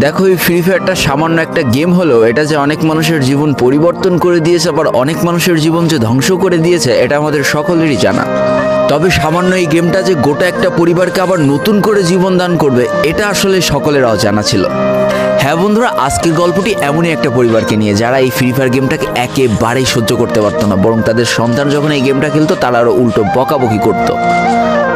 দেখো, এই ফ্রি ফায়ারটা সামান্য একটা গেম হলেও এটা যে অনেক মানুষের জীবন পরিবর্তন করে দিয়েছে, আবার অনেক মানুষের জীবন যে ধ্বংস করে দিয়েছে, এটা আমাদের সকলেরই জানা। তবে সামান্য এই গেমটা যে গোটা একটা পরিবারকে আবার নতুন করে জীবন দান করবে, এটা আসলে সকলের অজানা ছিল। হ্যাঁ বন্ধুরা, আজকের গল্পটি এমনই একটা পরিবারকে নিয়ে যারা এই ফ্রি ফায়ার গেমটাকে একেবারেই সহ্য করতে পারতো না, বরং তাদের সন্তান যখন এই গেমটা খেলতো তারা আরও উল্টো বকাবকি করতো।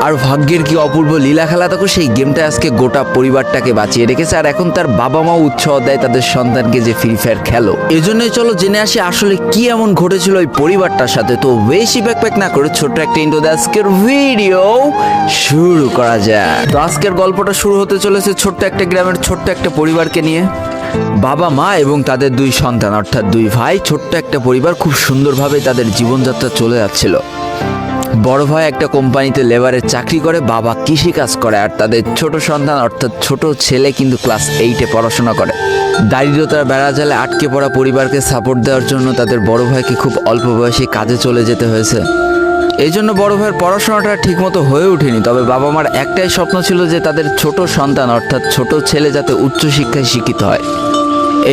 আর ভাগ্যের কি অপূর্ব লীলা খেলা, দেখো সেই গেমটা আজকে গোটা পরিবারটাকে বাঁচিয়ে রেখেছে। আর এখন তার বাবা মাও উৎসাহ দেয় তাদের সন্তানকে যে ফ্রি ফায়ার খেলো। এজন্যই চলো জেনে আসি আসলে কি এমন ঘটেছিল ওই পরিবারটার সাথে। তো বেশি ব্যাকপ্যাক না করে ছোট্ট একটা ইন্ট্রো দিয়ে আজকের ভিডিও শুরু করা যায়। তো আজকের গল্পটা শুরু হতে চলেছে ছোট্ট একটা গ্রামের ছোট্ট একটা পরিবারকে নিয়ে। বাবা মা এবং তাদের দুই সন্তান অর্থাৎ দুই ভাই, ছোট্ট একটা পরিবার, খুব সুন্দরভাবে তাদের জীবনযাত্রা চলে যাচ্ছিল। বড় ভাই একটা কোম্পানিতে লেবারের চাকরি করে, বাবা কৃষিকাজ করে, আর তাদের ছোট সন্তান অর্থাৎ ছোট ছেলে কিন্তু ক্লাস 8-এ পড়াশোনা করে। দারিদ্রতার বেড়াজালে আটকে পড়া পরিবারকে সাপোর্ট দেওয়ার জন্য তাদের বড় ভাইকে খুব অল্প বয়সে কাজে চলে যেতে হয়েছে। এই জন্য বড় ভাইয়ের পড়াশোনাটা ঠিকমতো হয়ে ওঠেনি। তবে বাবা মার একটাই স্বপ্ন ছিল যে তাদের ছোট সন্তান অর্থাৎ ছোট ছেলে যাতে উচ্চশিক্ষায় শিক্ষিত হয়।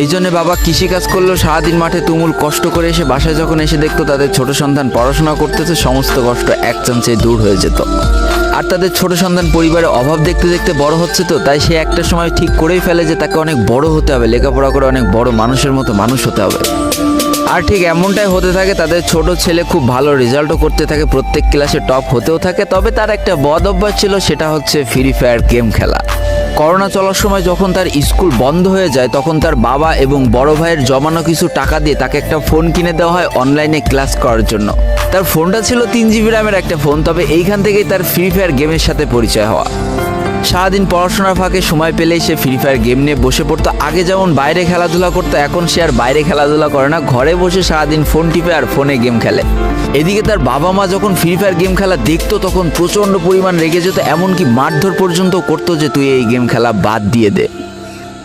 এই জন্য বাবা কৃষিকাজ করলেও সারাদিন মাঠে তুমুল কষ্ট করে এসে বাসায় যখন এসে দেখতো তাদের ছোট সন্তান পড়াশোনা করতেছে, সমস্ত কষ্ট এক চান্সে দূর হয়ে যেত। আর তাদের ছোট সন্তান পরিবারের অভাব দেখতে দেখতে বড় হচ্ছে, তো তাই সে একটা সময় ঠিক করেই ফেলে যে তাকে অনেক বড় হতে হবে, লেখাপড়া করে অনেক বড় মানুষের মতো মানুষ হতে হবে। আর ঠিক এমনটাই হতে থাকে। তাদের ছোট ছেলে খুব ভালো রেজাল্টও করতে থাকে, প্রত্যেক ক্লাসে টপ হতেও থাকে। তবে তার একটা বদ অভ্যাস ছিল, সেটা হচ্ছে ফ্রি ফায়ার গেম খেলা। করোনা চলার সময় যখন তার স্কুল বন্ধ হয়ে যায়, তখন তার বাবা এবং বড় ভাইয়ের জমানো কিছু টাকা দিয়ে তাকে একটা ফোন কিনে দেওয়া হয় অনলাইনে ক্লাস করার জন্য। তার ফোনটা ছিল 3 GB র্যামের একটা ফোন। তবে এইখান থেকেই তার ফ্রি ফায়ার গেমের সাথে পরিচয় হওয়া। সারাদিন পড়াশোনার ফাঁকে সময় পেলেই সে ফ্রি ফায়ার গেম নিয়ে বসে পড়তো। আগে যেমন বাইরে খেলাধুলা করতো, এখন সে আর বাইরে খেলাধুলা করে না, ঘরে বসে সারাদিন ফোন টিপে আর ফোনে গেম খেলে। এদিকে তার বাবা মা যখন ফ্রি ফায়ার গেম খেলা দেখতো তখন প্রচণ্ড পরিমাণ রেগে যেত, এমনকি মারধর পর্যন্ত করতো যে তুই এই গেম খেলা বাদ দিয়ে দে।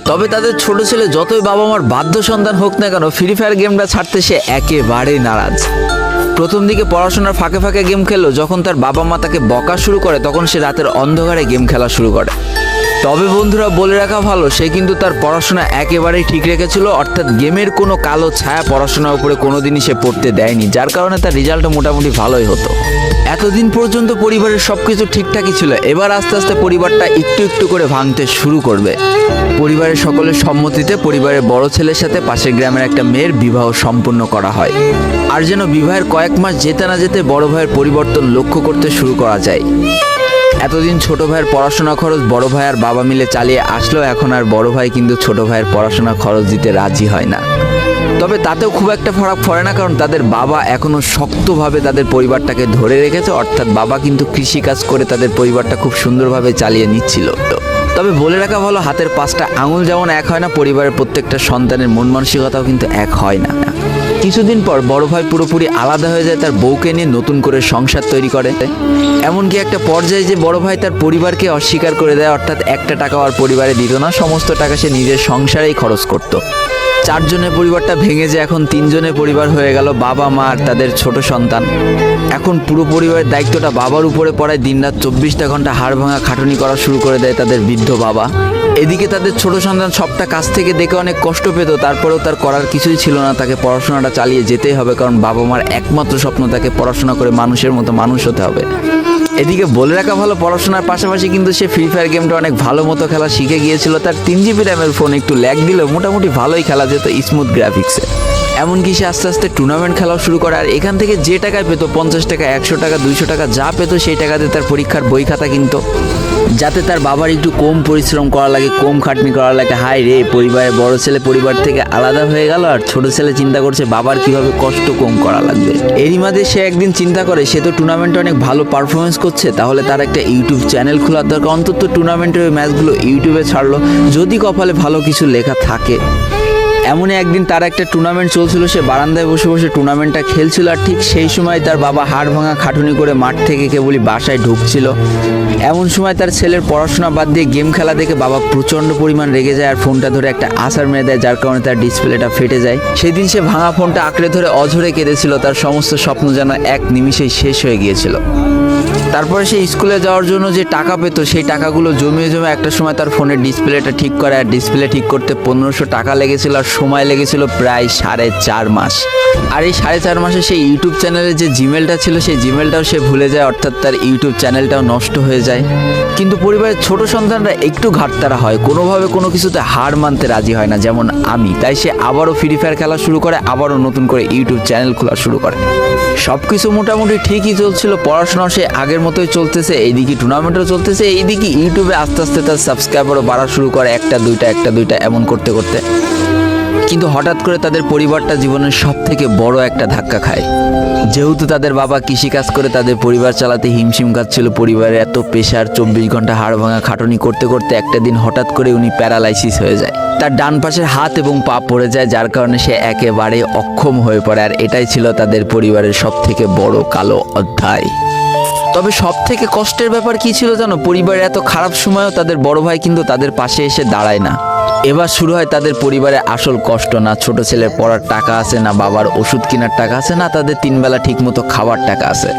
তবে তাদের ছোট ছেলে যতই বাবা মার বাধ্য সন্তান হোক না কেন, ফ্রি ফায়ার গেমটা ছাড়তে সে একেবারেই নারাজ। প্রথম দিকে পড়াশোনার ফাঁকে ফাঁকে গেম খেললো, যখন তার বাবা মা তাকে বকা শুরু করে তখন সে রাতের অন্ধকারে গেম খেলা শুরু করে। তবে বন্ধুরা, বলে রাখা ভালো, সে কিন্তু তার পড়াশোনা একেবারেই ঠিক রেখেছিল, অর্থাৎ গেমের কোনো কালো ছায়া পড়াশোনার উপরে কোনোদিনই সে পড়তে দেয়নি, যার কারণে তার রেজাল্টও মোটামুটি ভালোই হতো। এতদিন পর্যন্ত পরিবারের সবকিছু ঠিকঠাকই ছিল। এবার আস্তে আস্তে পরিবারটা একটু একটু করে ভাঙতে শুরু করবে। পরিবারের সকলের সম্মতিতে পরিবারের বড় ছেলের সাথে পাশের গ্রামের একটা মেয়ের বিবাহ সম্পন্ন করা হয়। আর যেন বিবাহের কয়েক মাস যেতে না যেতে বড় ভাইয়ের পরিবর্তন লক্ষ্য করতে শুরু করা যায়। এতদিন ছোট ভাইয়ের পড়াশোনা খরচ বড় ভাই আর বাবা মিলে চালিয়ে আসলেও এখন আর বড় ভাই কিন্তু ছোট ভাইয়ের পড়াশোনা খরচ দিতে রাজি হয় না। তবে তাতেও খুব একটা ফারাক পড়ে না, কারণ তাদের বাবা এখনো শক্তভাবে তাদের পরিবারটাকে ধরে রেখেছে, অর্থাৎ বাবা কিন্তু কৃষিকাজ করে তাদের পরিবারটা খুব সুন্দরভাবে চালিয়ে নিচ্ছিল। তবে বলে রাখা ভালো, হাতের 5টা আঙুল যেমন এক হয় না, পরিবারের প্রত্যেকটা সন্তানের মন মানসিকতাও কিন্তু এক হয় না। কিছুদিন পর বড় ভাই পুরোপুরি আলাদা হয়ে যায়, তার বউকে নিয়ে নতুন করে সংসার তৈরি করে। এমনকি একটা পর্যায়ে যে বড় ভাই তার পরিবারকে অস্বীকার করে দেয়, অর্থাৎ একটা টাকাও আর পরিবারে দিত না, সমস্ত টাকা সে নিজের সংসারেই খরচ করত। 4 জনের পরিবারটা ভেঙে যায় এখন 3 জনের পরিবার হয়ে গেল, বাবা মা আর তাদের ছোট সন্তান। এখন পুরো পরিবারের দায়িত্বটা বাবার উপরে পড়ায়। দিনরাত 24টা ঘন্টা হাড় ভাঙা খাটুনি করা শুরু করে দেয় তাদের বৃদ্ধ বাবা। এদিকে তাদের ছোট সন্তান সবটা কাছ থেকে দেখে অনেক কষ্ট পেত, তারপরেও তার করার কিছুই ছিল না, তাকে পড়াশোনাটা চালিয়ে যেতেই হবে, কারণ বাবা মার একমাত্র স্বপ্ন তাকে পড়াশোনা করে মানুষের মতো মানুষ হতে হবে। এদিকে বলে রাখা ভালো, পড়াশোনার পাশাপাশি কিন্তু সে ফ্রি ফায়ার গেমটা অনেক ভালো মতো খেলা শিখে গিয়েছিল। তার 3 GB র্যামের ফোন একটু ল্যাগ দিলেও মোটামুটি ভালোই খেলা যেত স্মুথ গ্রাফিক্সে। এমনকি সে আস্তে আস্তে টুর্নামেন্ট খেলাও শুরু করে। আর এখান থেকে যে টাকায় পেতো, 50 টাকা, 100 টাকা, 200 টাকা যা পেতো, সেই টাকাতে তার পরীক্ষার বই খাতা কিনতো, যাতে তার বাবার একটু কম পরিশ্রম করা লাগে, কম খাটনি করা লাগে। হাই রে, পরিবারের বড় ছেলে পরিবার থেকে আলাদা হয়ে গেল, আর ছোট ছেলে চিন্তা করছে বাবার কিভাবে কষ্ট কম করা লাগবে। এরই মাঝে সে একদিন চিন্তা করে, সে তো টুর্নামেন্টে অনেক ভালো পারফরমেন্স করছে, তাহলে তার একটা ইউটিউব চ্যানেল খোলার দরকার। অন্তত টুর্নামেন্টের ওই ম্যাচগুলো ইউটিউবে ছাড়লো, যদি কপালে ভালো কিছু লেখা থাকে। এমনই একদিন তার একটা টুর্নামেন্ট চলছিল, সে বারান্দায় বসে বসে টুর্নামেন্টটা খেলছিল। আর ঠিক সেই সময় তার বাবা হাড় ভাঙা খাটুনি করে মাঠ থেকে কেবলই বাসায় ঢুকছিল। এমন সময় তার ছেলের পড়াশোনা বাদ দিয়ে গেম খেলা দেখে বাবা প্রচণ্ড পরিমাণ রেগে যায় আর ফোনটা ধরে একটা আছাড় মেরে দেয়, যার কারণে তার ডিসপ্লেটা ফেটে যায়। সেদিন সে ভাঙা ফোনটা আঁকড়ে ধরে অঝরে কেঁদেছিল, তার সমস্ত স্বপ্ন যেন এক নিমিষেই শেষ হয়ে গিয়েছিল। তারপরে সে স্কুলে যাওয়ার জন্য যে টাকা পেত সেই টাকাগুলো জমিয়ে জমে একটা সময় তার ফোনের ডিসপ্লেটা ঠিক করে, আর ডিসপ্লে ঠিক করতে 1500 টাকা লেগেছিল, আর সময় লেগেছিল প্রায় 4.5 মাস। আর এই 4.5 মাসে সেই ইউটিউব চ্যানেলে যে জিমেলটা ছিল সেই জিমেলটাও সে ভুলে যায়, অর্থাৎ তার ইউটিউব চ্যানেলটাও নষ্ট হয়ে যায়। কিন্তু পরিবারের ছোট সন্তানরা একটু ঘাটতারা হয়, কোনোভাবে কোনো কিছুতে হার মানতে রাজি হয় না, যেমন আমি। তাই সে আবারও ফ্রি ফায়ার খেলা শুরু করে, আবারও নতুন করে ইউটিউব চ্যানেল খোলা শুরু করে। সব কিছু মোটামুটি ঠিকই চলছিল, পড়াশোনাও সে আগের মতোই চলতেছে, এইদিকে টুর্নামেন্টও চলতেছে, এইদিকে ইউটিউবে আস্তে আস্তে তার সাবস্ক্রাইবারও বাড়া শুরু করে, একটা দুইটা এমন করতে করতে। কিন্তু হঠাৎ করে তাদের পরিবারটা জীবনের সব থেকে বড় একটা ধাক্কা খায়। যেহেতু তাদের বাবা কৃষিকাজ করে তাদের পরিবার চালাতে হিমশিম খাচ্ছিল, পরিবারের এত প্রেশার, 24 ঘন্টা হাড় ভাঙা খাটুনি করতে করতে একটা দিন হঠাৎ করে উনি প্যারালাইসিস হয়ে যায়। তার ডান পাশের হাত এবং পা পড়ে যায়, যার কারণে সে একেবারে অক্ষম হয়ে পড়ে। আর এটাই ছিল তাদের পরিবারের সব থেকে বড় কালো অধ্যায়। তবে সব থেকে কষ্টের ব্যাপার কি ছিল জানো? পরিবারের এত খারাপ সময়ও তাদের বড় ভাই কিন্তু তাদের পাশে এসে দাঁড়ায় না। এবার শুরু হয় তাদের পরিবারের আসল কষ্ট। না ছোট ছেলের পড়ার টাকা আছে, না বাবার ওষুধ কেনার টাকা আছে, না তাদের 3 বেলা ঠিক মতো খাবার টাকা আছে।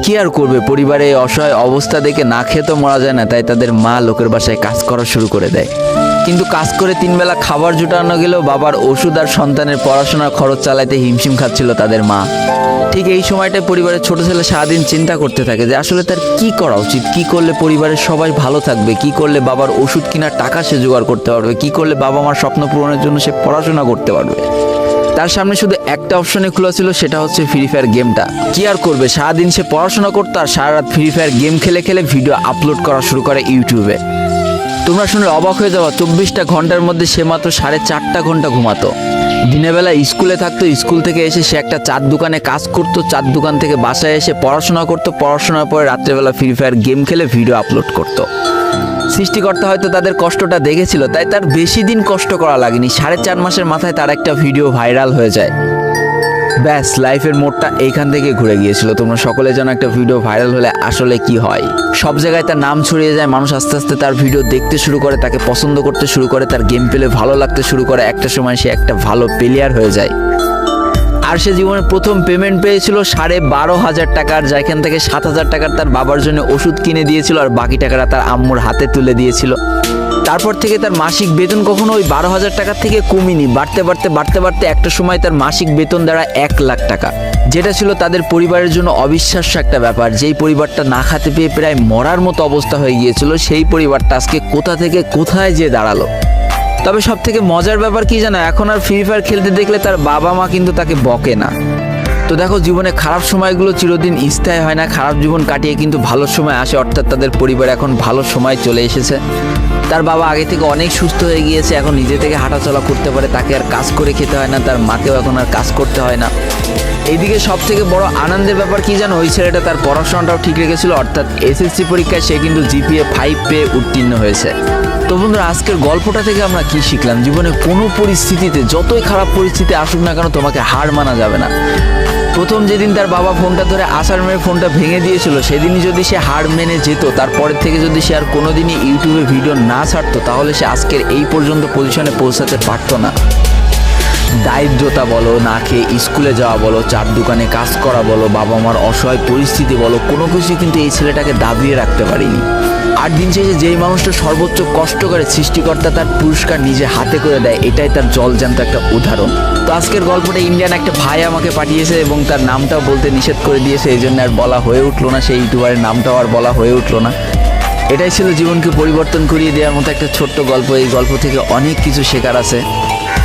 কি আর করবে, পরিবারে এই অসহায় অবস্থা দেখে না খেয়ে তো মরা যায় না, তাই তাদের মা লোকের বাসায় কাজ করা শুরু করে দেয়। কিন্তু কাজ করে 3 বেলা খাবার জোটানো গেলেও বাবার ওষুধ আর সন্তানের পড়াশোনার খরচ চালাইতে হিমশিম খাচ্ছিল তাদের মা। ঠিক এই সময়টায় পরিবারের ছোট ছেলে সারাদিন চিন্তা করতে থাকে যে আসলে তার কি করা উচিত, কি করলে পরিবারের সবাই ভালো থাকবে, কি করলে বাবার ওষুধ কেনার টাকা সে জোগাড় করতে পারবে, কি করলে বাবা মার স্বপ্ন পূরণের জন্য সে পড়াশোনা করতে পারবে। তার সামনে শুধু একটা অপশনে খোলা ছিল, সেটা হচ্ছে ফ্রি ফায়ার গেমটা। কি আর করবে, সারাদিন সে পড়াশোনা করতো আর সারা রাত ফ্রি ফায়ার গেম খেলে খেলে ভিডিও আপলোড করা শুরু করে ইউটিউবে। তোমরা শুনে অবাক হয়ে যাওয়া, 24টা ঘন্টার মধ্যে সে মাত্র 4.5 ঘন্টা ঘুমাতো। দিনের বেলা স্কুলে থাকতো, স্কুল থেকে এসে সে একটা চার দোকানে কাজ করতো, চার দোকান থেকে বাসায় এসে পড়াশোনা করতো, পড়াশোনার পরে রাত্রেবেলা ফ্রি ফায়ার গেম খেলে ভিডিও আপলোড করতো। সৃষ্টিকর্তা হয়তো তাদের কষ্টটা দেখেছিল, তাই তার বেশি দিন কষ্ট করা লাগেনি। 4.5 মাসের মাথায় তার একটা ভিডিও ভাইরাল হয়ে যায়। ব্যাস, লাইফের মোড়টা এইখান থেকে ঘুরে গিয়েছিল। তোমরা সকলে জানো একটা ভিডিও ভাইরাল হলে আসলে কি হয়। সব জায়গায় তার নাম ছড়িয়ে যায়, মানুষ আস্তে আস্তে তার ভিডিও দেখতে শুরু করে, তাকে পছন্দ করতে শুরু করে, তার গেম প্লে ভালো লাগতে শুরু করে। একটা সময় সে একটা ভালো প্লেয়ার হয়ে যায়। আর সে জীবনে প্রথম পেমেন্ট পেয়েছিল 12,500 টাকার, যেখান থেকে 7,000 টাকার তার বাবার জন্য ওষুধ কিনে দিয়েছিল, আর বাকি টাকাটা তার আম্মুর হাতে তুলে দিয়েছিল। তারপর থেকে তার মাসিক বেতন কখনো ওই 12,000 টাকার থেকে কমেনি, বাড়তে বাড়তে বাড়তে বাড়তে একটা সময় তার মাসিক বেতন দাঁড়ায় 1 লাখ টাকা, যেটা ছিল তাদের পরিবারের জন্য অবিশ্বাস্য একটা ব্যাপার। যেই পরিবারটা না খেতে পেয়ে প্রায় মরার মতো অবস্থা হয়ে গিয়েছিল, সেই পরিবারটা আজকে কোথা থেকে কোথায় যে দাঁড়ালো। তবে সব থেকে মজার ব্যাপার কি জানো, এখন আর ফ্রি ফায়ার খেলতে দেখলে তার বাবা মা কিন্তু তাকে বকে না। তো দেখো, জীবনে খারাপ সময়গুলো চিরদিন স্থায়ী হয় না, খারাপ জীবন কাটিয়ে কিন্তু ভালো সময় আসে। অর্থাৎ তাদের পরিবার এখন ভালো সময় চলে এসেছে। তার বাবা আগে থেকে অনেক সুস্থ হয়ে গিয়েছে, এখন নিজে থেকে হাঁটাচলা করতে পারে, তাকে আর কাজ করে খেতে হয় না, তার মাকেও এখন আর কাজ করতে হয় না। এইদিকে সব থেকে বড় আনন্দের ব্যাপার কি জানো, ওই ছেলেটা তার পড়াশোনাটাও ঠিক রেখেছিল, অর্থাৎ SSC পরীক্ষায় সে কিন্তু GPA 5 পেয়ে উত্তীর্ণ হয়েছে। তো বন্ধুরা, আজকের গল্পটা থেকে আমরা কি শিখলাম? জীবনে কোনো পরিস্থিতিতে, যতই খারাপ পরিস্থিতি আসুক না কেন, তোমাকে হার মানা যাবে না। প্রথম যেদিন তার বাবা ফোনটা ধরে আসার মেরে ফোনটা ভেঙে দিয়েছিল, সেদিনই যদি সে হার মেনে যেত, তারপরের থেকে যদি সে আর কোনোদিনই ইউটিউবে ভিডিও না ছাড়তো, তাহলে সে আজকের এই পর্যন্ত পজিশনে পৌঁছাতে পারতো না। দারিদ্রতা বলো, না খেয়ে স্কুলে যাওয়া বলো, চার দোকানে কাজ করা বলো, বাবা মার অসহায় পরিস্থিতি বলো, কোনো কিছু কিন্তু এই ছেলেটাকে দাবিয়ে রাখতে পারিনি। আর দিন শেষে যেই মানুষটা সর্বোচ্চ কষ্ট করে, সৃষ্টিকর্তা তার পুরস্কার নিজে হাতে করে দেয়, এটাই তার জলজ্যান্ত একটা উদাহরণ। তো আজকের গল্পটা ইন্ডিয়ান একটা ভাই আমাকে পাঠিয়েছে এবং তার নামটাও বলতে নিষেধ করে দিয়েছে, এই জন্য আর বলা হয়ে উঠলো না, সেই ইউটিউবারের নামটাও আর বলা হয়ে উঠলো না। এটাই ছিল জীবনকে পরিবর্তন করিয়ে দেওয়ার মতো একটা ছোট্ট গল্প। এই গল্প থেকে অনেক কিছু শেখার আছে।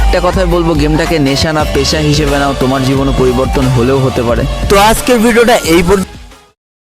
একটা কথাই বলবো, গেমটাকে নেশা না পেশা হিসেবে নাও, তোমার জীবনে পরিবর্তন হলেও হতে পারে। তো আজকের ভিডিওটা এই পর্যন্ত।